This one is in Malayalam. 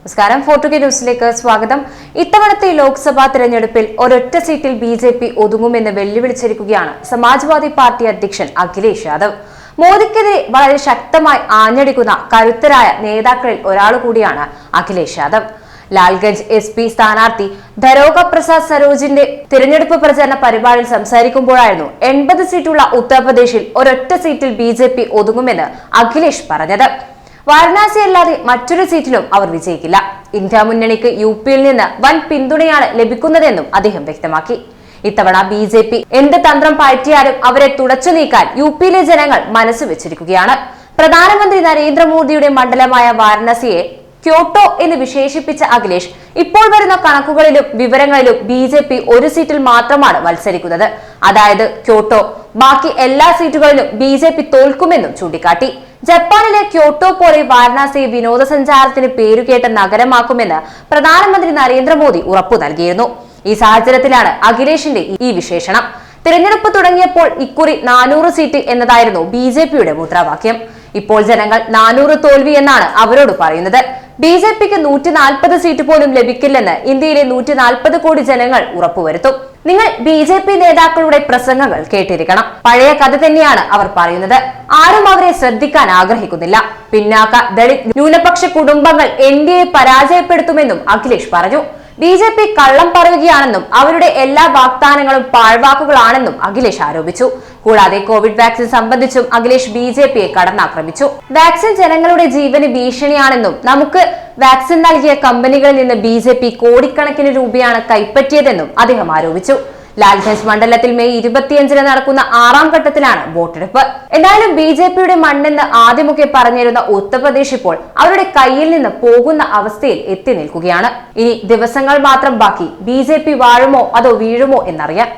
നമസ്കാരം, 4K ന്യൂസിലേക്ക് സ്വാഗതം. ഇത്തവണത്തെ ലോക്സഭാ തെരഞ്ഞെടുപ്പിൽ ഒരൊറ്റ സീറ്റിൽ ബിജെപി ഒതുങ്ങുമെന്ന് വെല്ലുവിളിച്ചിരിക്കുകയാണ് സമാജ്വാദി പാർട്ടി അധ്യക്ഷൻ അഖിലേഷ് യാദവ്. മോദിക്കെതിരെ വളരെ ശക്തമായി ആഞ്ഞടിക്കുന്ന കരുത്തരായ നേതാക്കളിൽ ഒരാൾ കൂടിയാണ് അഖിലേഷ് യാദവ്. ലാൽഗഞ്ച് SP സ്ഥാനാർത്ഥി ധരോക പ്രസാദ് സരോജിന്റെ തിരഞ്ഞെടുപ്പ് പ്രചരണ പരിപാടിയിൽ സംസാരിക്കുമ്പോഴായിരുന്നു 80 സീറ്റുള്ള ഉത്തർപ്രദേശിൽ ഒരൊറ്റ സീറ്റിൽ ബിജെപി ഒതുങ്ങുമെന്ന് അഖിലേഷ് പറഞ്ഞത്. വാരണാസി അല്ലാതെ മറ്റൊരു സീറ്റിലും അവർ വിജയിക്കില്ല. ഇന്ത്യ മുന്നണിക്ക് UP-യിൽ നിന്ന് വൻ പിന്തുണയാണ് ലഭിക്കുന്നതെന്നും അദ്ദേഹം വ്യക്തമാക്കി. ഇത്തവണ ബിജെപി എന്ത് തന്ത്രം പയറ്റിയാലും അവരെ തുടച്ചു നീക്കാൻ UP-യിലെ ജനങ്ങൾ മനസ്സ് വെച്ചിരിക്കുകയാണ്. പ്രധാനമന്ത്രി നരേന്ദ്രമോദിയുടെ മണ്ഡലമായ വാരണാസിയെ ക്യോട്ടോ എന്ന് വിശേഷിപ്പിച്ച അഖിലേഷ് ഇപ്പോൾ വരുന്ന കണക്കുകളിലും വിവരങ്ങളിലും ബിജെപി ഒരു സീറ്റിൽ മാത്രമാണ് മത്സരിക്കുന്നത്, അതായത് ക്യോട്ടോ. ബാക്കി എല്ലാ സീറ്റുകളിലും ബിജെപി തോൽക്കുമെന്നും ചൂണ്ടിക്കാട്ടി. ജപ്പാനിലെ ക്യോട്ടോ പോലെ വാരണാസിയെ വിനോദസഞ്ചാരത്തിന് പേരുകേട്ട നഗരമാക്കുമെന്ന് പ്രധാനമന്ത്രി നരേന്ദ്രമോദി ഉറപ്പു നൽകിയിരുന്നു. ഈ സാഹചര്യത്തിലാണ് അഖിലേഷിന്റെ ഈ വിശേഷണം. തിരഞ്ഞെടുപ്പ് തുടങ്ങിയപ്പോൾ ഇക്കുറി 400 സീറ്റ് എന്നതായിരുന്നു ബിജെപിയുടെ മുദ്രാവാക്യം. ഇപ്പോൾ ജനങ്ങൾ 400 തോൽവി എന്നാണ് അവരോട് പറയുന്നത്. ബിജെപിക്ക് 140 സീറ്റ് പോലും ലഭിക്കില്ലെന്ന് ഇന്ത്യയിലെ 140 കോടി ജനങ്ങൾ ഉറപ്പുവരുത്തും. നിങ്ങൾ BJP നേതാക്കളുടെ പ്രസംഗങ്ങൾ കേട്ടിരിക്കണം. പഴയ കഥ തന്നെയാണ് അവർ പറയുന്നത്. ആരും അവരെ ശ്രദ്ധിക്കാൻ ആഗ്രഹിക്കുന്നില്ല. പിന്നാക്ക ദളിത് ന്യൂനപക്ഷ കുടുംബങ്ങൾ NDA പരാജയപ്പെടുത്തുമെന്നും അഖിലേഷ് പറഞ്ഞു. BJP കള്ളം പറയുകയാണെന്നും അവരുടെ എല്ലാ വാഗ്ദാനങ്ങളും പാഴ്വാക്കുകളാണെന്നും അഖിലേഷ് ആരോപിച്ചു. കൂടാതെ കോവിഡ് വാക്സിൻ സംബന്ധിച്ചും അഖിലേഷ് BJP-യെ കടന്നാക്രമിച്ചു. വാക്സിൻ ജനങ്ങളുടെ ജീവന് ഭീഷണിയാണെന്നും നമുക്ക് വാക്സിൻ നൽകിയ കമ്പനികളിൽ നിന്ന് BJP കോടിക്കണക്കിന് രൂപയാണ് കൈപ്പറ്റിയതെന്നും അദ്ദേഹം ആരോപിച്ചു. ലാൽഗഞ്ച് മണ്ഡലത്തിൽ മെയ് 25-ന് നടക്കുന്ന 6ാം ഘട്ടത്തിലാണ് വോട്ടെടുപ്പ്. എന്തായാലും BJP-യുടെ മണ്ണെന്ന് ആദ്യമൊക്കെ പറഞ്ഞിരുന്ന ഉത്തർപ്രദേശ് ഇപ്പോൾ അവരുടെ കയ്യിൽ നിന്ന് പോകുന്ന അവസ്ഥയിൽ എത്തി നിൽക്കുകയാണ്. ഇനി ദിവസങ്ങൾ മാത്രം ബാക്കി. BJP വാഴുമോ അതോ വീഴുമോ എന്നറിയാം.